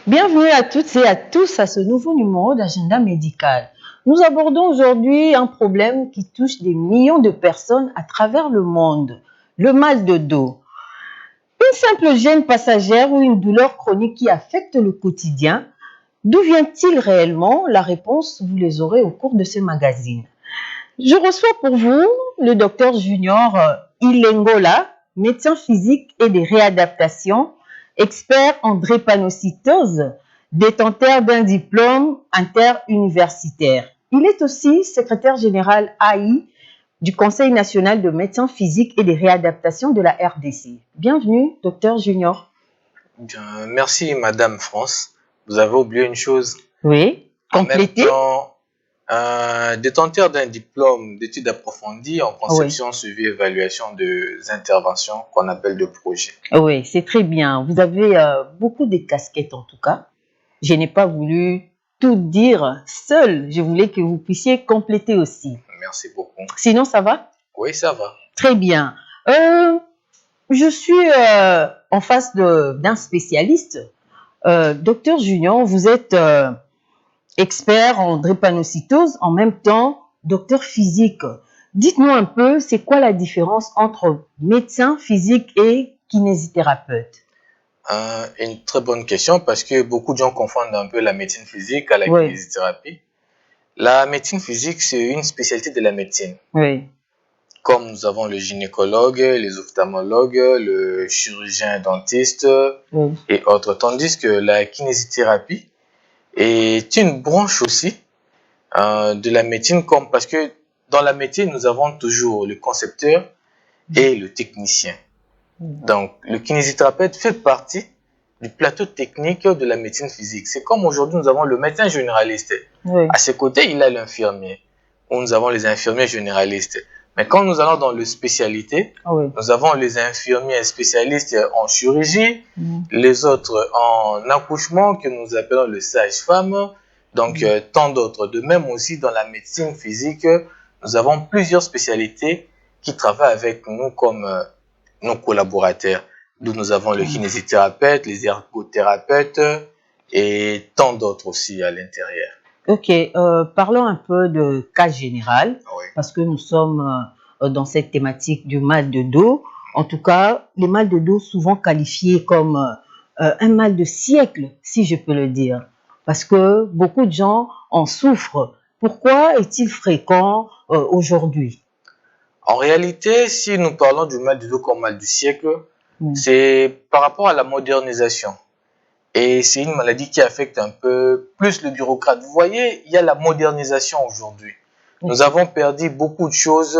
Bienvenue à toutes et à tous à ce nouveau numéro d'Agenda médical. Nous abordons aujourd'hui un problème qui touche des millions de personnes à travers le monde, le mal de dos. Une simple gêne passagère ou une douleur chronique qui affecte le quotidien. D'où vient-il réellement? La réponse, vous les aurez au cours de ce magazine. Je reçois pour vous le docteur Junior Ilengola, médecin physique et de réadaptation, expert en drépanocytose, détenteur d'un diplôme interuniversitaire. Il est aussi secrétaire général AI du Conseil national de médecins physiques et de réadaptation de la RDC. Bienvenue, docteur Junior. Bien, merci, Madame France. Vous avez oublié une chose. Oui, complétez. En même temps, détenteur d'un diplôme d'études approfondies en conception, suivi, évaluation des interventions qu'on appelle de projets. Oui, c'est très bien. Vous avez beaucoup de casquettes en tout cas. Je n'ai pas voulu tout dire seul. Je voulais que vous puissiez compléter aussi. Merci beaucoup. Sinon, ça va? Oui, ça va. Très bien. Je suis en face d'un spécialiste. Docteur Junior, vous êtes expert en drépanocytose, en même temps docteur physique. Dites-nous un peu, c'est quoi la différence entre médecin physique et kinésithérapeute? Une très bonne question parce que beaucoup de gens confondent un peu la médecine physique à la kinésithérapie. La médecine physique, c'est une spécialité de la médecine. Oui. Comme nous avons le gynécologue, les ophtalmologues, le chirurgien dentiste et autres. Tandis que la kinésithérapie est une branche aussi de la médecine, parce que dans la médecine, nous avons toujours le concepteur et le technicien. Donc, le kinésithérapeute fait partie du plateau technique de la médecine physique. C'est comme aujourd'hui, nous avons le médecin généraliste. À ses côtés, il a l'infirmier. Ou nous avons les infirmiers généralistes. Mais quand nous allons dans le spécialité, nous avons les infirmiers spécialistes en chirurgie, les autres en accouchement que nous appelons le sage-femme, donc tant d'autres. De même aussi dans la médecine physique, nous avons plusieurs spécialités qui travaillent avec nous comme nos collaborateurs. D'où nous avons le kinésithérapeute, les ergothérapeutes et tant d'autres aussi à l'intérieur. Ok, parlons un peu de cas général, parce que nous sommes dans cette thématique du mal de dos. En tout cas, les mal de dos souvent qualifiés comme un mal de siècle, si je peux le dire, parce que beaucoup de gens en souffrent. Pourquoi est-il fréquent aujourd'hui? En réalité, si nous parlons du mal de dos comme mal du siècle, c'est par rapport à la modernisation. Et c'est une maladie qui affecte un peu plus le bureaucrate. Vous voyez, il y a la modernisation aujourd'hui. Nous avons perdu beaucoup de choses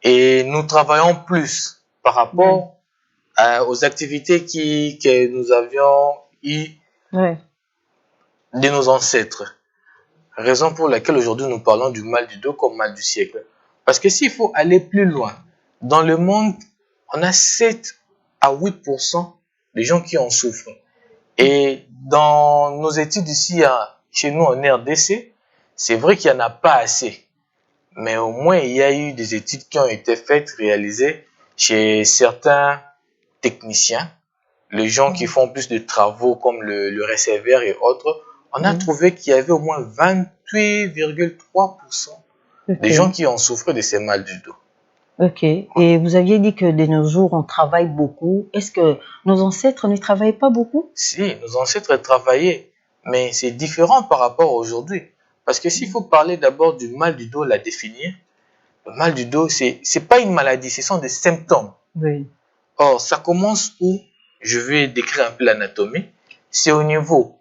et nous travaillons plus par rapport aux activités que nous avions eues de nos ancêtres. Raison pour laquelle aujourd'hui nous parlons du mal du dos comme mal du siècle. Parce que s'il faut aller plus loin, dans le monde, on a 7 à 8% des gens qui en souffrent. Et dans nos études ici, chez nous en RDC, c'est vrai qu'il n'y en a pas assez. Mais au moins, il y a eu des études qui ont été faites, réalisées chez certains techniciens, les gens qui font plus de travaux comme le réservoir et autres. On a trouvé qu'il y avait au moins 28,3% des gens qui ont souffert de ces mal du dos. Ok. Et vous aviez dit que de nos jours, on travaille beaucoup. Est-ce que nos ancêtres ne travaillaient pas beaucoup? Si, nos ancêtres travaillaient, mais c'est différent par rapport à aujourd'hui. Parce que s'il faut parler d'abord du mal du dos, la définir, le mal du dos, c'est pas une maladie, ce sont des symptômes. Oui. Or, ça commence où? Je vais décrire un peu l'anatomie. C'est au niveau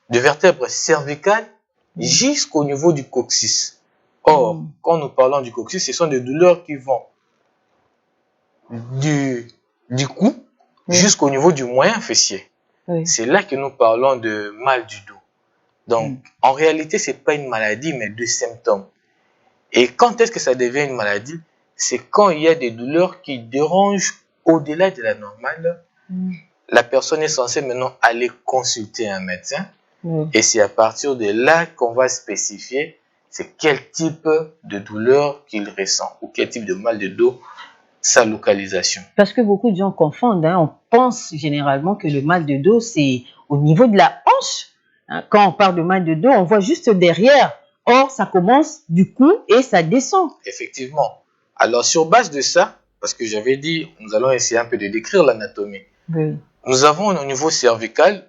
de vertèbres cervicales jusqu'au niveau du coccyx. Or, quand nous parlons du coccyx, ce sont des douleurs qui vont du cou jusqu'au niveau du moyen fessier. C'est là que nous parlons de mal du dos. Donc, en réalité, ce n'est pas une maladie, mais des symptômes. Et quand est-ce que ça devient une maladie? C'est quand il y a des douleurs qui dérangent au-delà de la normale. La personne est censée maintenant aller consulter un médecin. Et c'est à partir de là qu'on va spécifier c'est quel type de douleur qu'il ressent ou quel type de mal de dos, sa localisation. Parce que beaucoup de gens confondent. On pense généralement que le mal de dos, c'est au niveau de la hanche. Hein, quand on parle de mal de dos, on voit juste derrière. Or, ça commence du cou et ça descend. Effectivement. Alors, sur base de ça, parce que j'avais dit, nous allons essayer un peu de décrire l'anatomie. Oui. Nous avons au niveau cervical,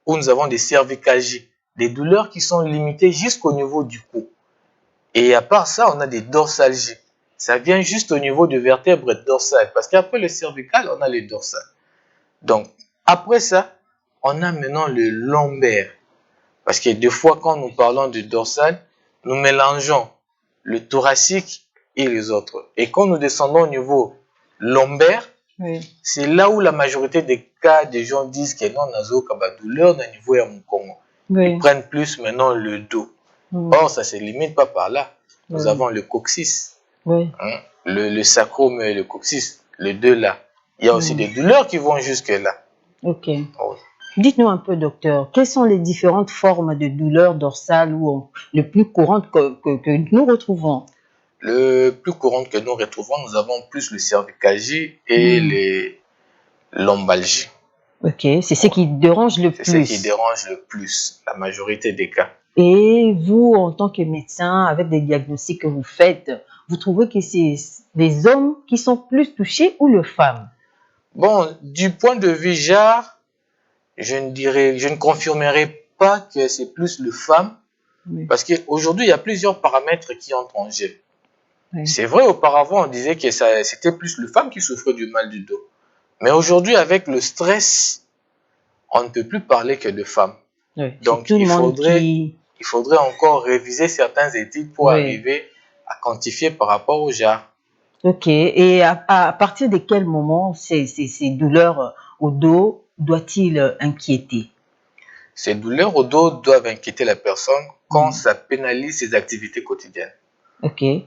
où nous avons des cervicalgies, des douleurs qui sont limitées jusqu'au niveau du cou. Et à part ça, on a des dorsalgies. Ça vient juste au niveau de vertèbres dorsales, parce qu'après le cervical, on a les dorsales. Donc, après ça, on a maintenant le lombaire. Parce que des fois, quand nous parlons de dorsal, nous mélangeons le thoracique et les autres. Et quand nous descendons au niveau lombaire, Oui. c'est là où la majorité des cas, des gens disent que non, nazo kaba douleur au niveau ya mukongo. Oui. Ils prennent plus maintenant le dos. Or, ça ne se limite pas par là. Nous avons le coccyx, Oui. hein, le sacrum et le coccyx, les deux là. Il y a aussi des douleurs qui vont jusque là. Ok. Oh. Dites-nous un peu, docteur, quelles sont les différentes formes de douleurs dorsales ou les plus courantes que nous retrouvons? Le plus courant que nous retrouvons, nous avons plus le cervicalgie et les lombalgies. Ok, c'est ce qui dérange le C'est plus. ce qui dérange le plus, la majorité des cas. Et vous, en tant que médecin, avec des diagnostics que vous faites, vous trouvez que c'est les hommes qui sont plus touchés ou les femmes? Bon, du point de vue genre, je ne confirmerai pas que c'est plus le femme, parce qu'aujourd'hui, il y a plusieurs paramètres qui entrent en jeu. Oui. C'est vrai, auparavant, on disait que c'était plus le femme qui souffrait du mal du dos. Mais aujourd'hui, avec le stress, on ne peut plus parler que de femmes. Oui. Donc, il faudrait encore réviser certaines études pour arriver à quantifier par rapport au genre. Ok. Et à partir de quel moment ces douleurs au dos doit-il inquiéter? Ces douleurs au dos doivent inquiéter la personne quand ça pénalise ses activités quotidiennes. Ok. Ouais.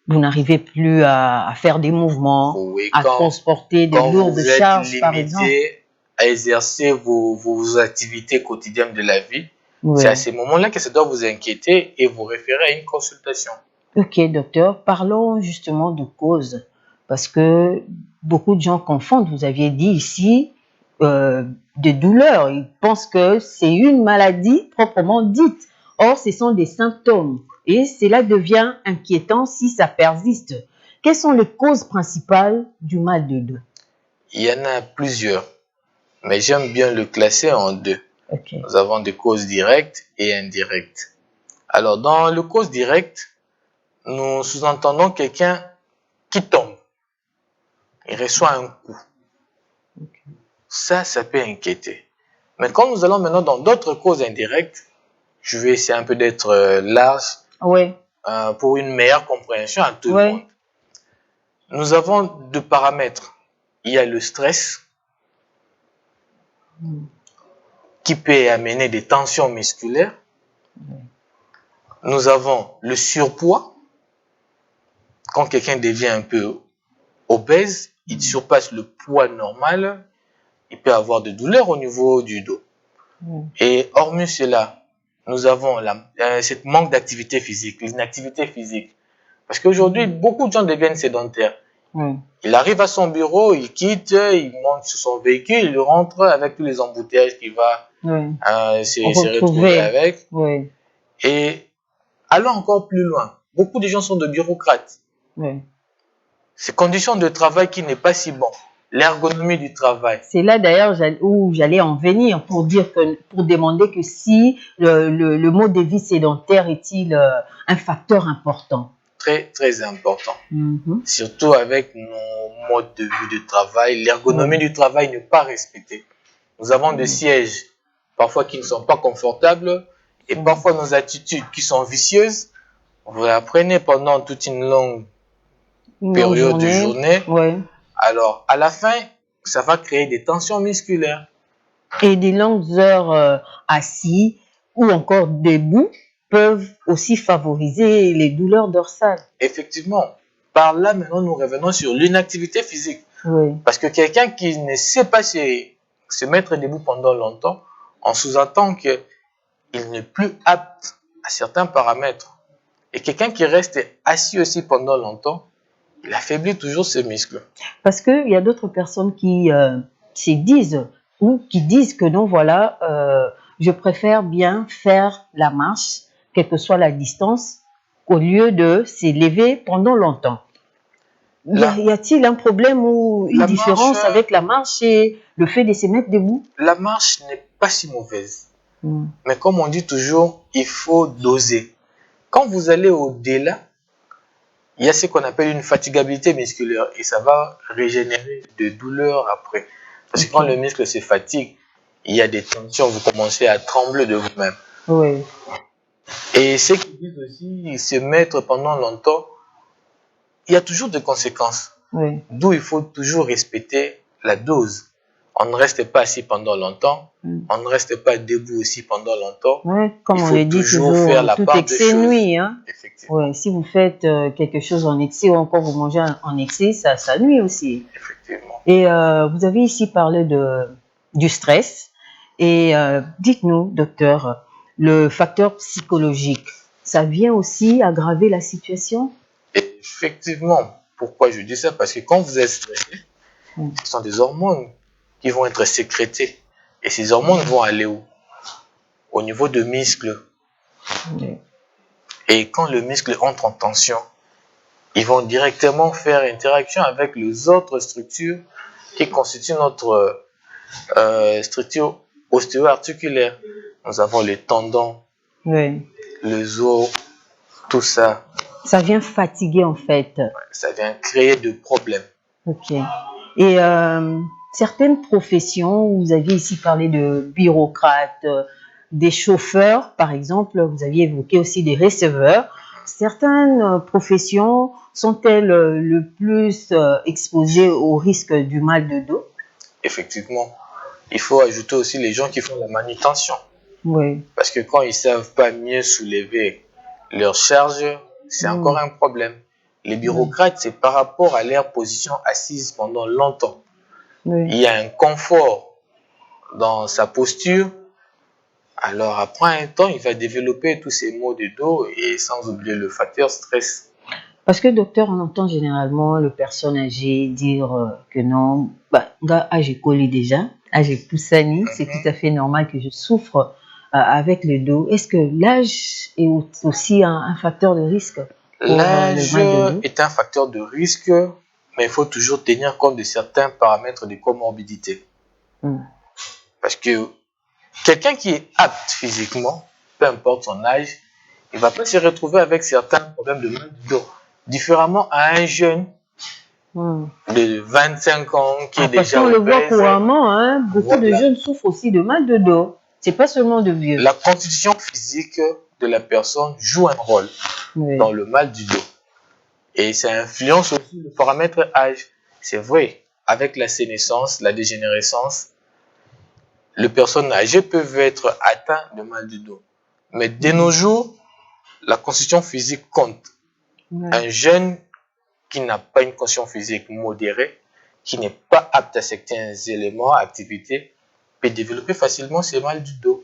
Vous n'arrivez plus à faire des mouvements, à transporter de lourdes charges, par exemple. Quand vous êtes limité à exercer vos activités quotidiennes de la vie, c'est à ces moments-là que ça doit vous inquiéter et vous référer à une consultation. Ok, docteur. Parlons justement de causes, parce que beaucoup de gens confondent, vous aviez dit ici, de douleurs. Ils pensent que c'est une maladie proprement dite. Or, ce sont des symptômes. Et cela devient inquiétant si ça persiste. Quelles sont les causes principales du mal de dos? Il y en a plusieurs, mais j'aime bien le classer en deux. Okay. Nous avons des causes directes et indirectes. Alors, dans les causes directes, nous sous-entendons quelqu'un qui tombe. Il reçoit un coup. Okay. Ça peut inquiéter. Mais quand nous allons maintenant dans d'autres causes indirectes, je vais essayer un peu d'être large pour une meilleure compréhension à tout le monde. Nous avons deux paramètres. Il y a le stress qui peut amener des tensions musculaires. Nous avons le surpoids. Quand quelqu'un devient un peu obèse, il surpasse le poids normal, il peut avoir de douleurs au niveau du dos. Et hormis cela, nous avons cette manque d'activité physique, l'inactivité physique. Parce qu'aujourd'hui, beaucoup de gens deviennent sédentaires. Il arrive à son bureau, il quitte, il monte sur son véhicule, il rentre avec tous les embouteillages qu'il va se retrouver avec. Et allons encore plus loin. Beaucoup de gens sont de bureaucrates. Ces conditions de travail qui n'est pas si bon. L'ergonomie du travail. C'est là d'ailleurs où j'allais en venir pour demander que si le mode de vie sédentaire est-il un facteur important. Très, très important. Surtout avec nos modes de vie de travail. L'ergonomie du travail n'est pas respectée. Nous avons des sièges parfois qui ne sont pas confortables et parfois nos attitudes qui sont vicieuses. Vous l'apprenez pendant toute une longue période de journée. Alors, à la fin, ça va créer des tensions musculaires. Et des longues heures assis ou encore debout peuvent aussi favoriser les douleurs dorsales. Effectivement. Par là, maintenant, nous revenons sur l'inactivité physique. Parce que quelqu'un qui ne sait pas se mettre debout pendant longtemps, on sous-entend qu'il n'est plus apte à certains paramètres. Et quelqu'un qui reste assis aussi pendant longtemps, il affaiblit toujours ses muscles. Parce qu'il y a d'autres personnes qui se disent ou qui disent que non, voilà, je préfère bien faire la marche, quelle que soit la distance, au lieu de s'élever pendant longtemps. La, Y a-t-il un problème ou une la marche, différence avec la marche et le fait de se mettre debout? la marche n'est pas si mauvaise. Mm. Mais comme on dit toujours, il faut doser. Quand vous allez au-delà, il y a ce qu'on appelle une fatigabilité musculaire et ça va régénérer de douleurs après. Parce que quand le muscle se fatigue, il y a des tensions, vous commencez à trembler de vous-même. Oui. Et ceux qui disent aussi se mettre pendant longtemps, il y a toujours des conséquences. Oui. D'où il faut toujours respecter la dose. On ne reste pas assis pendant longtemps, on ne reste pas debout aussi pendant longtemps. Ouais, comme Il on faut le dit toujours faire la tout part des excès choses. nuit. Hein? Effectivement. Ouais, si vous faites quelque chose en excès ou encore vous mangez en excès, ça nuit aussi. Effectivement. Et vous avez ici parlé du stress. Et dites-nous, docteur, le facteur psychologique, ça vient aussi aggraver la situation? Et effectivement, pourquoi je dis ça? Parce que quand vous êtes stressé, ce sont des hormones qui vont être sécrétées. Et ces hormones vont aller où? Au niveau de muscles. Et quand le muscle entre en tension, ils vont directement faire interaction avec les autres structures qui constituent notre structure ostéo-articulaire. Nous avons les tendons, les os, tout ça. Ça vient fatiguer en fait. Ça vient créer des problèmes. Ok. Et certaines professions, vous aviez ici parlé de bureaucrates, des chauffeurs, par exemple, vous aviez évoqué aussi des receveurs. Certaines professions sont-elles le plus exposées au risque du mal de dos? Effectivement. Il faut ajouter aussi les gens qui font la manutention. Oui. Parce que quand ils ne savent pas mieux soulever leur charge, c'est encore un problème. Les bureaucrates, c'est par rapport à leur position assise pendant longtemps. Oui. Il y a un confort dans sa posture. Alors, après un temps, il va développer tous ces maux de dos et sans oublier le facteur stress. Parce que, docteur, on entend généralement les personnes âgées dire que non, j'ai collé déjà, j'ai poussani, c'est tout à fait normal que je souffre avec le dos. Est-ce que l'âge est aussi un facteur de risque pour L'âge le mal de dos? est un facteur de risque, mais il faut toujours tenir compte de certains paramètres de comorbidité. Parce que quelqu'un qui est apte physiquement, peu importe son âge, il ne va pas se retrouver avec certains problèmes de mal de dos. Différemment à un jeune de 25 ans qui est déjà obèse. Parce qu'on le voit couramment, hein, beaucoup de jeunes souffrent aussi de mal de dos. C'est pas seulement de vieux. La constitution physique de la personne joue un rôle dans le mal du dos. Et ça influence aussi le paramètre âge. C'est vrai, avec la sénescence, la dégénérescence, les personnes âgées peuvent être atteintes de mal du dos. Mais de nos jours, la constitution physique compte. Un jeune qui n'a pas une constitution physique modérée, qui n'est pas apte à certains éléments, activités, peut développer facilement ces mal du dos.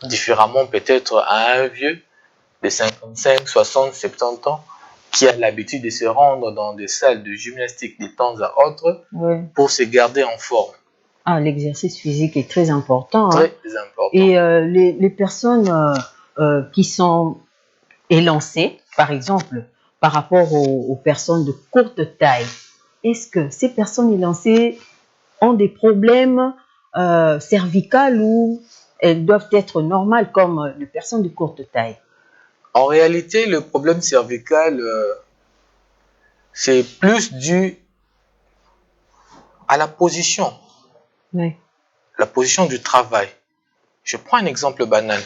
Différemment peut-être à un vieux de 55, 60, 70 ans qui a l'habitude de se rendre dans des salles de gymnastique de temps à autre pour se garder en forme. Ah, l'exercice physique est très important. Très important. Et les personnes qui sont élancées, par exemple, par rapport aux personnes de courte taille, est-ce que ces personnes élancées ont des problèmes cervicales ou elles doivent être normales comme les personnes de courte taille? En réalité, le problème cervical, c'est plus dû à la position. La position du travail. Je prends un exemple banal.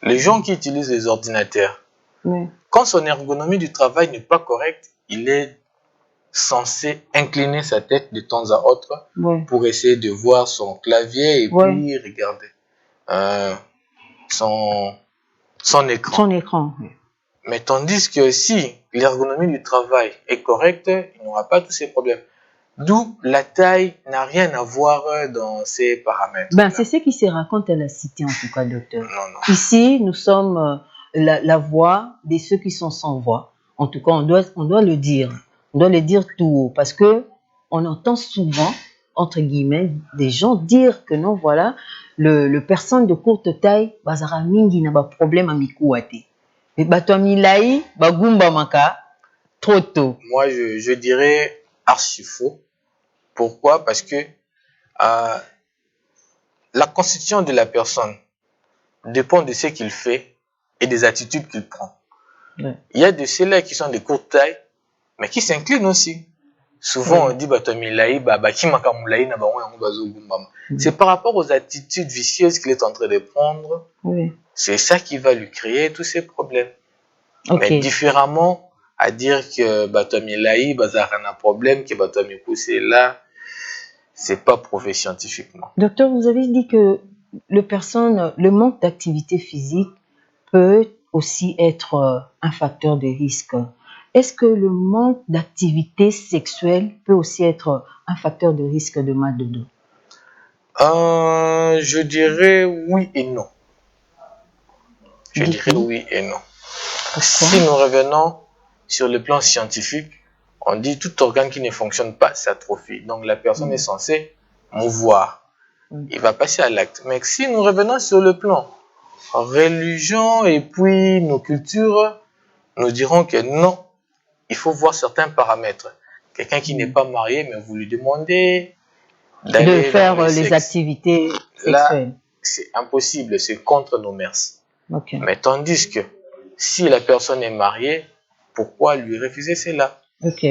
Les gens qui utilisent les ordinateurs, quand son ergonomie du travail n'est pas correcte, il est censé incliner sa tête de temps à autre pour essayer de voir son clavier et puis regarder son écran. Son écran. Mais tandis que si l'ergonomie du travail est correcte, il n'aura pas tous ces problèmes. D'où la taille n'a rien à voir dans ces paramètres. C'est ce qui se raconte à la cité en tout cas, docteur. Non. Ici, nous sommes la voix de ceux qui sont sans voix. En tout cas, on doit le dire. On doit le dire tout haut parce que on entend souvent entre guillemets, des gens dire que non, voilà, le personne de courte taille, bazara mingi na ba problème à mikuate. Et bato milai, bagumba maka, trop tôt. Moi, je dirais archi faux. Pourquoi? Parce que la constitution de la personne dépend de ce qu'il fait et des attitudes qu'il prend. Ouais. Il y a de ceux-là qui sont de courte taille, mais qui s'inclinent aussi. Souvent, Oui. on dit c'est par rapport aux attitudes vicieuses qu'il est en train de prendre. Oui. C'est ça qui va lui créer tous ces problèmes. Ok. Mais différemment, à dire que Batomilaï, Bazar a un problème, que Batomikou c'est là, c'est pas prouvé scientifiquement. Docteur, vous avez dit que le manque d'activité physique peut aussi être un facteur de risque. Est-ce que le manque d'activité sexuelle peut aussi être un facteur de risque de mal de dos? Je dirais oui et non. Je dirais Dites-nous. oui et non. Pourquoi? Si nous revenons sur le plan scientifique, on dit tout organe qui ne fonctionne pas s'atrophie. Donc la personne est censée mouvoir. Il va passer à l'acte. Mais si nous revenons sur le plan religion et puis nos cultures, nous dirons que non, il faut voir certains paramètres. Quelqu'un qui n'est pas marié, mais vous lui demandez De d'aller faire dans le les sexe. activités Là, sexuelles. c'est impossible, c'est contre nos mœurs. Ok. Mais tandis que si la personne est mariée, pourquoi lui refuser cela? Ok.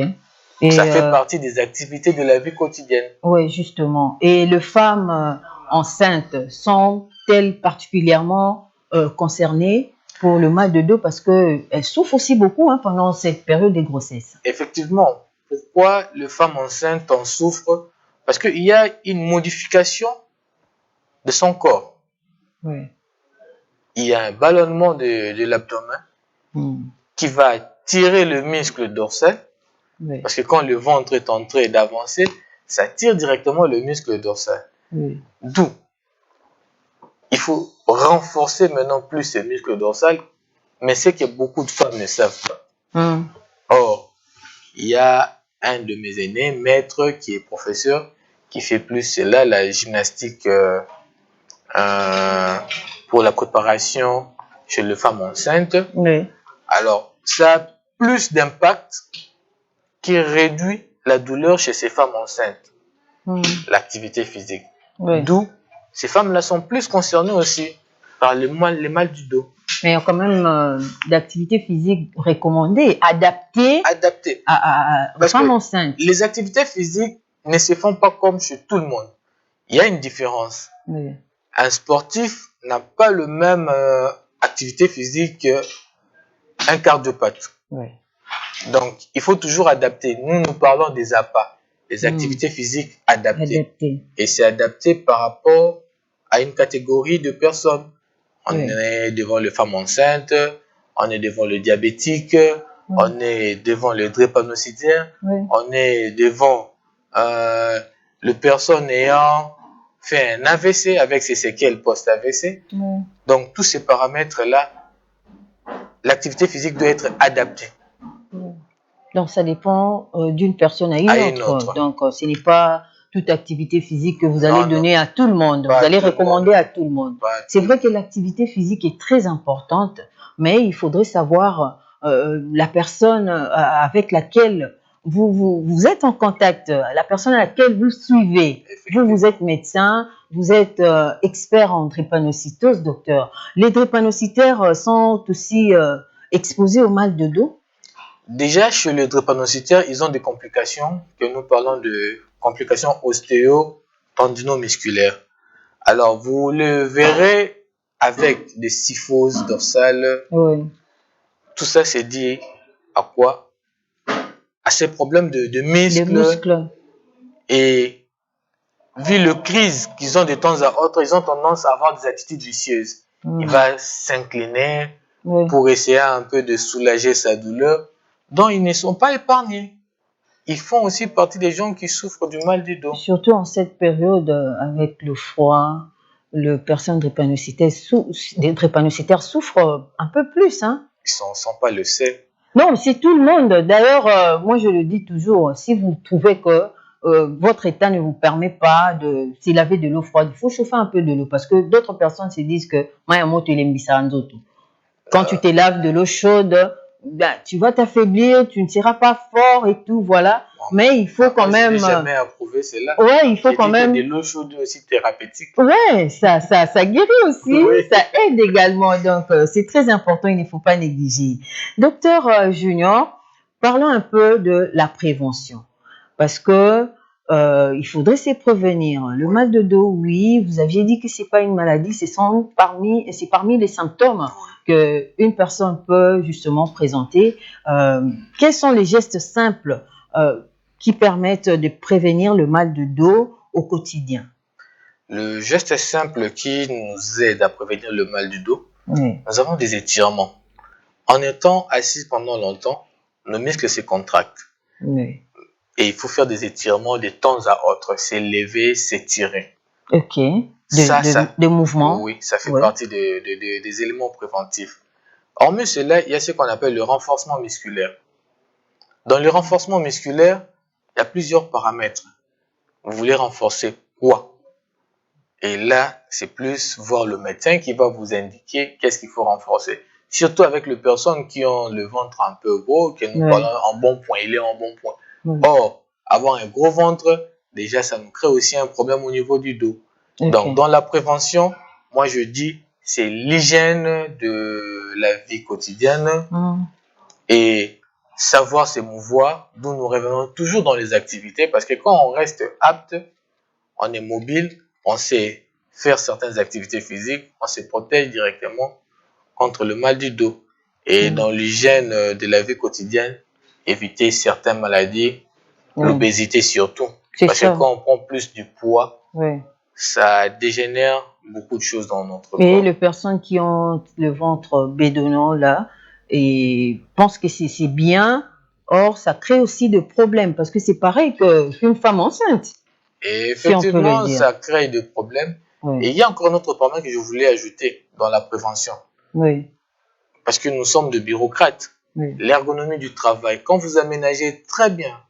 Et ça fait partie des activités de la vie quotidienne. oui, justement. Et les femmes enceintes sont-elles particulièrement concernées pour le mal de dos parce qu'elles souffrent aussi beaucoup pendant cette période de grossesse? Effectivement. Pourquoi les femmes enceintes en souffrent? Parce qu'il y a une modification de son corps. Oui. Il y a un ballonnement de l'abdomen qui va tirer le muscle dorsal. Oui. Parce que quand le ventre est en train d'avancer, ça tire directement le muscle dorsal. Oui. D'où il faut renforcer maintenant plus ce muscle dorsal, mais c'est que beaucoup de femmes ne savent pas. Or, il y a un de mes aînés, maître, qui est professeur, qui fait plus cela, la gymnastique pour la préparation chez les femmes enceintes. Oui. Alors, ça a plus d'impact qui réduit la douleur chez ces femmes enceintes, l'activité physique. Oui. D'où ces femmes-là sont plus concernées aussi par les mal du dos. Mais il y a quand même d'activités physiques recommandées, adaptées aux femmes enceintes. Les activités physiques ne se font pas comme chez tout le monde. Il y a une différence. Oui. Un sportif n'a pas le même activité physique qu'un cardiopathe. Oui. Donc, il faut toujours adapter. Nous parlons des APA, des activités physiques adaptées. Et c'est adapté par rapport à une catégorie de personnes. On est devant les femmes enceintes, on est devant le diabétique, on est devant le drépanocytaire, on est devant les personnes ayant fait un AVC avec ses séquelles post-AVC. Donc, tous ces paramètres-là, l'activité physique doit être adaptée. Donc, ça dépend d'une personne à une autre. Donc, ce n'est pas toute activité physique que vous allez donner à tout le monde. Vous allez recommander à tout le monde. C'est vrai que l'activité physique est très importante, mais il faudrait savoir la personne avec laquelle vous êtes en contact, la personne à laquelle vous suivez. Vous êtes médecin, vous êtes expert en drépanocytose, docteur. Les drépanocytaires sont aussi exposés au mal de dos? Déjà, chez les drépanocytaires, ils ont des complications, que nous parlons de complications ostéo-tendinomusculaires. Alors, vous le verrez avec des syphoses dorsales. Oui. Tout ça, c'est dit à quoi? À ces problèmes de muscles. Et vu le crise qu'ils ont de temps à autre, ils ont tendance à avoir des attitudes vicieuses. Il va s'incliner pour essayer un peu de soulager sa douleur. Donc, ils ne sont pas épargnés. Ils font aussi partie des gens qui souffrent du mal du dos. Surtout en cette période avec le froid, les personnes drépanocytaires souffrent un peu plus. Ils ne sont pas le seul. Non, c'est tout le monde. D'ailleurs, moi je le dis toujours, si vous trouvez que votre état ne vous permet pas de s'y laver de l'eau froide, il faut chauffer un peu de l'eau parce que d'autres personnes se disent que quand tu te laves de l'eau chaude, ben, tu vas t'affaiblir, tu ne seras pas fort et tout, voilà. Mais il faut quand même. Je n'ai jamais approuvé cela. Ouais, il faut quand même. De l'eau chaude aussi thérapeutique. Ouais, ça guérit aussi, oui. Ça aide également. Donc, c'est très important, il ne faut pas négliger. Docteur Junior, parlons un peu de la prévention. Parce que il faudrait se prévenir. Le mal de dos, oui, vous aviez dit que c'est pas une maladie, c'est parmi les symptômes qu'une personne peut justement présenter. Quels sont les gestes simples qui permettent de prévenir le mal de dos au quotidien? Le geste simple qui nous aide à prévenir le mal du dos, oui. Nous avons des étirements. En étant assis pendant longtemps, nos muscles se contractent. Oui. Et il faut faire des étirements de temps à autre, s'élever, s'étirer. Ok. Des mouvements. Oui, ça fait partie des éléments préventifs. Hormis cela, il y a ce qu'on appelle le renforcement musculaire. Dans le renforcement musculaire, il y a plusieurs paramètres. Vous voulez renforcer quoi? Et là, c'est plus voir le médecin qui va vous indiquer qu'est-ce qu'il faut renforcer. Surtout avec les personnes qui ont le ventre un peu gros, que nous parlons en bon point, il est en bon point. Or, avoir un gros ventre, déjà, ça nous crée aussi un problème au niveau du dos. Donc, dans la prévention, moi, je dis, c'est l'hygiène de la vie quotidienne et savoir se mouvoir, d'où nous revenons toujours dans les activités, parce que quand on reste apte, on est mobile, on sait faire certaines activités physiques, on se protège directement contre le mal du dos. Et dans l'hygiène de la vie quotidienne, éviter certaines maladies, l'obésité surtout. Parce que quand on prend plus du poids, ça dégénère beaucoup de choses dans notre corps. Et les personnes qui ont le ventre bédonnant là, et pensent que c'est bien, or ça crée aussi des problèmes, parce que c'est pareil qu'une femme enceinte. Et effectivement, ça crée des problèmes. Et il y a encore un autre problème que je voulais ajouter dans la prévention. Oui. Parce que nous sommes des bureaucrates. L'ergonomie du travail. Quand vous aménagez très bien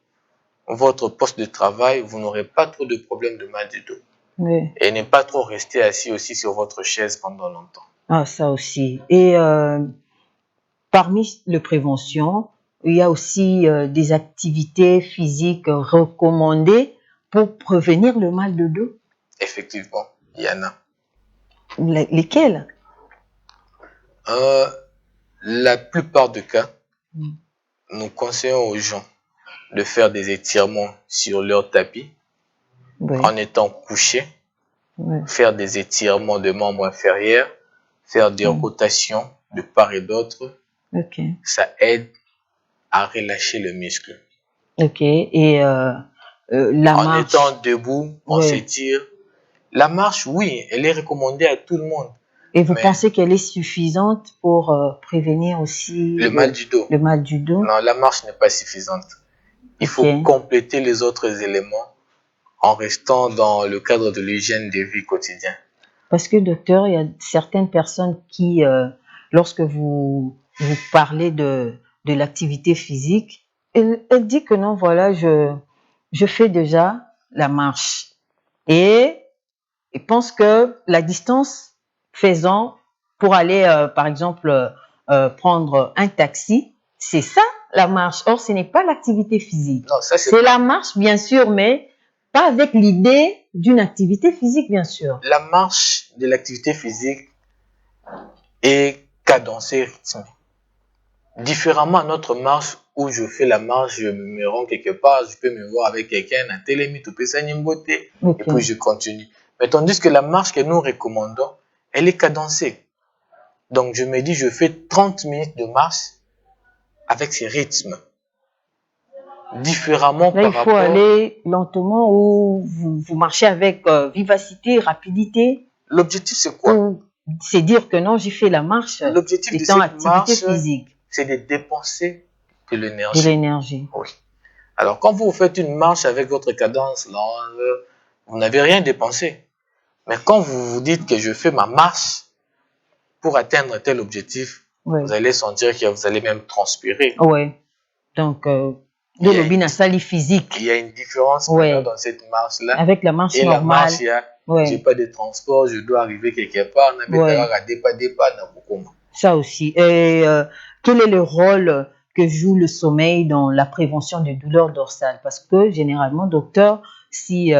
votre poste de travail, vous n'aurez pas trop de problèmes de mal du dos. Et ne pas trop rester assis aussi sur votre chaise pendant longtemps. Ah, ça aussi. Et parmi les préventions, il y a aussi des activités physiques recommandées pour prévenir le mal de dos. Effectivement, il y en a. Lesquelles? La plupart des cas, nous conseillons aux gens de faire des étirements sur leur tapis en étant couchés, faire des étirements de membres inférieurs, faire des rotations de part et d'autre. Ça aide à relâcher le muscle. Et la marche. En étant debout, on s'étire. La marche, oui, elle est recommandée à tout le monde. Et vous pensez qu'elle est suffisante pour prévenir aussi le mal du dos? Le mal du dos? Non, la marche n'est pas suffisante. Il faut compléter les autres éléments en restant dans le cadre de l'hygiène de vie quotidienne. Parce que, docteur, il y a certaines personnes qui, lorsque vous parlez de l'activité physique, elle dit que non, voilà, je fais déjà la marche. Et pense que la distance faisant pour aller, par exemple, prendre un taxi, c'est ça la marche. Or, ce n'est pas l'activité physique. C'est la marche, bien sûr, mais pas avec l'idée d'une activité physique, bien sûr. La marche de l'activité physique est cadencée, rythmée. Différemment à notre marche où je fais la marche, je me rends quelque part, je peux me voir avec quelqu'un, à telle limite, et puis je continue. Mais tandis que la marche que nous recommandons, elle est cadencée. Donc je me dis, je fais 30 minutes de marche avec ce rythme. Différemment là, par rapport... il faut aller lentement ou vous marchez avec vivacité, rapidité. L'objectif, c'est quoi? C'est dire que non, j'ai fait la marche. L'objectif de cette marche, c'est de dépenser de l'énergie. De l'énergie. Oui. Alors, quand vous faites une marche avec votre cadence lente, vous n'avez rien dépensé. Mais quand vous vous dites que je fais ma marche pour atteindre tel objectif, vous allez sentir que vous allez même transpirer. Oui. Donc, De l'obina sali physique. Il y a une différence dans cette marche-là. Avec la marche normale. Et la marche, j'ai pas de transport, je dois arriver quelque part. Ça aussi. Et quel est le rôle que joue le sommeil dans la prévention des douleurs dorsales? Parce que généralement, docteur, si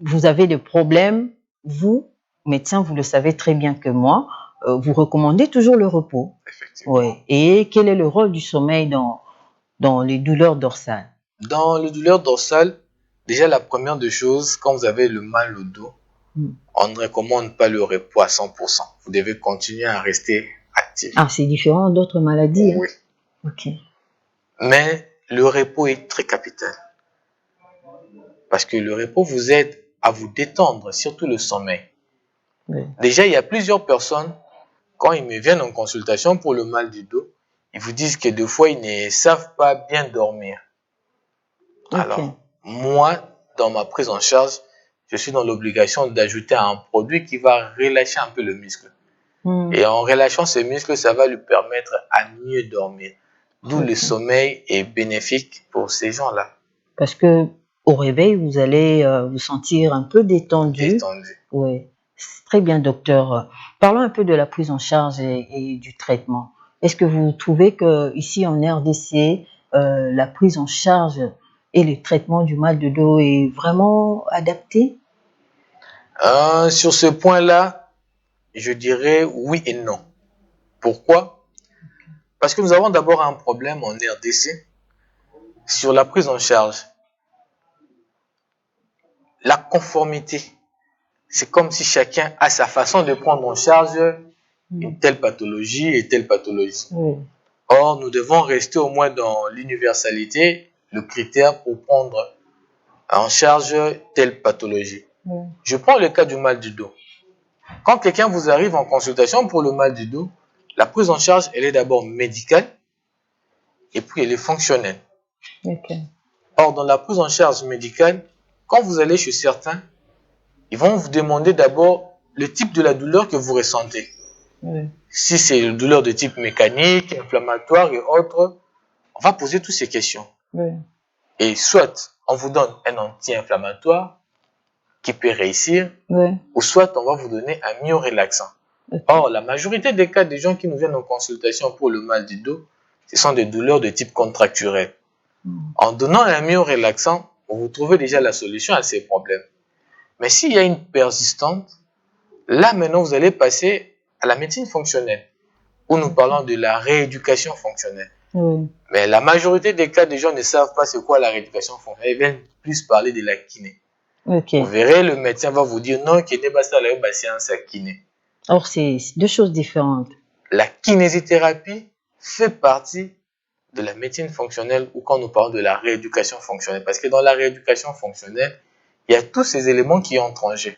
vous avez des problèmes, vous, médecin, vous le savez très bien que moi, vous recommandez toujours le repos. Effectivement. Ouais. Et quel est le rôle du sommeil dans les douleurs dorsales? Dans les douleurs dorsales, déjà la première des choses, quand vous avez le mal au dos, on ne recommande pas le repos à 100%. Vous devez continuer à rester actif. Ah, c'est différent d'autres maladies. Oui. Hein? Ok. Mais le repos est très capital. Parce que le repos vous aide à vous détendre, surtout le sommeil. Oui. Déjà, il y a plusieurs personnes, quand ils me viennent en consultation pour le mal du dos, ils vous disent que des fois, ils ne savent pas bien dormir. Okay. Alors, moi, dans ma prise en charge, je suis dans l'obligation d'ajouter un produit qui va relâcher un peu le muscle. Et en relâchant ce muscle, ça va lui permettre à mieux dormir. D'où le sommeil est bénéfique pour ces gens-là. Parce que au réveil, vous allez vous sentir un peu détendu. Détendu. Oui. Très bien, docteur. Parlons un peu de la prise en charge et du traitement. Est-ce que vous trouvez que ici en RDC, la prise en charge et le traitement du mal de dos est vraiment adapté? Sur ce point-là, je dirais oui et non. Pourquoi? Parce que nous avons d'abord un problème en RDC sur la prise en charge. La conformité. C'est comme si chacun a sa façon de prendre en charge une telle pathologie et telle pathologie. Or, nous devons rester au moins dans l'universalité, le critère pour prendre en charge telle pathologie. Je prends le cas du mal du dos. Quand quelqu'un vous arrive en consultation pour le mal du dos, la prise en charge, elle est d'abord médicale et puis elle est fonctionnelle. Or, dans la prise en charge médicale, quand vous allez chez certains, ils vont vous demander d'abord le type de la douleur que vous ressentez. Si c'est une douleur de type mécanique, inflammatoire et autres, on va poser toutes ces questions. Et soit on vous donne un anti-inflammatoire qui peut réussir, ou soit on va vous donner un myorelaxant. Or, la majorité des cas des gens qui nous viennent en consultation pour le mal du dos, ce sont des douleurs de type contracturel. En donnant un myorelaxant, vous trouvez déjà la solution à ces problèmes. Mais s'il y a une persistante, là maintenant vous allez passer à la médecine fonctionnelle, où nous parlons de la rééducation fonctionnelle. Mais la majorité des cas, des gens ne savent pas c'est quoi la rééducation fonctionnelle. Ils viennent plus parler de la kiné. Vous verrez, le médecin va vous dire non, kiné, ça la séance à kiné. Or, c'est deux choses différentes. La kinésithérapie fait partie de la médecine fonctionnelle ou quand nous parlons de la rééducation fonctionnelle. Parce que dans la rééducation fonctionnelle, il y a tous ces éléments qui entrent en jeu.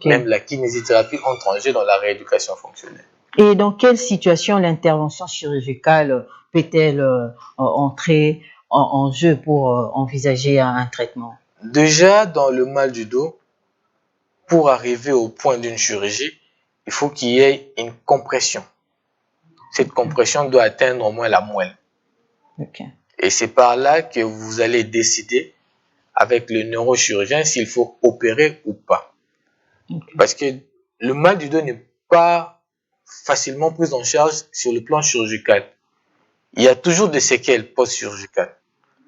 Même la kinésithérapie entre en jeu dans la rééducation fonctionnelle. Et dans quelle situation l'intervention chirurgicale peut-elle entrer en jeu pour envisager un traitement? Déjà, dans le mal du dos, pour arriver au point d'une chirurgie, il faut qu'il y ait une compression. Cette compression doit atteindre au moins la moelle. Et c'est par là que vous allez décider avec le neurochirurgien s'il faut opérer ou pas. Parce que le mal du dos n'est pas facilement pris en charge sur le plan chirurgical. Il y a toujours des séquelles post-chirurgicales.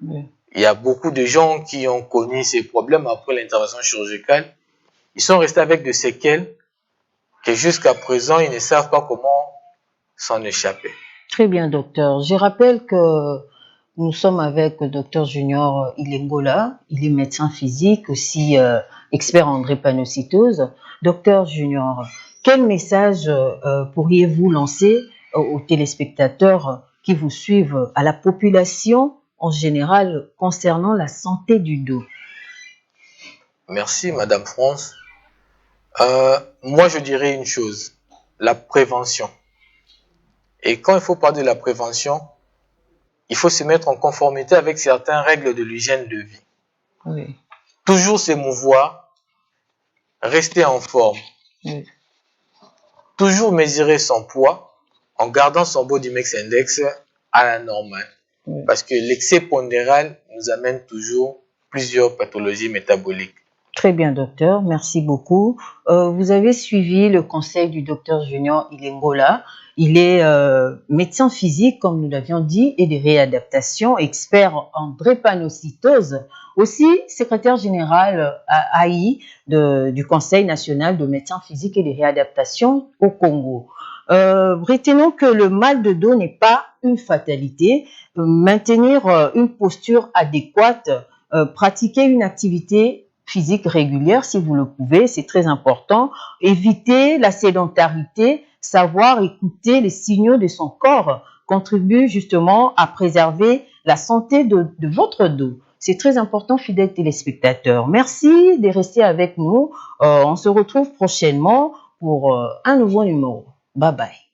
Il y a beaucoup de gens qui ont connu ces problèmes après l'intervention chirurgicale. Ils sont restés avec des séquelles que jusqu'à présent, ils ne savent pas comment s'en échapper. Très bien, docteur. Je rappelle que nous sommes avec le docteur Junior Ilengola. Il est médecin physique, aussi expert en drépanocytose. Docteur Junior, quel message pourriez-vous lancer aux téléspectateurs qui vous suivent, à la population en général, concernant la santé du dos? Merci, Madame France. Moi, je dirais une chose, la prévention. Et quand il faut parler de la prévention, il faut se mettre en conformité avec certaines règles de l'hygiène de vie. Toujours se mouvoir, rester en forme. Toujours mesurer son poids en gardant son body mass index à la normale. Oui. parce que l'excès pondéral nous amène toujours plusieurs pathologies métaboliques. Très bien, docteur. Merci beaucoup. Vous avez suivi le conseil du docteur Junior Ilengola. Il est médecin physique, comme nous l'avions dit, et de réadaptation, expert en drépanocytose, aussi secrétaire général à AI du Conseil national de médecins physiques et de réadaptation au Congo. Retenons que le mal de dos n'est pas une fatalité. Maintenir une posture adéquate, pratiquer une activité physique régulière si vous le pouvez, c'est très important. Éviter la sédentarité, savoir écouter les signaux de son corps contribue justement à préserver la santé de votre dos. C'est très important, fidèles téléspectateurs. Merci de rester avec nous. On se retrouve prochainement pour un nouveau numéro. Bye bye.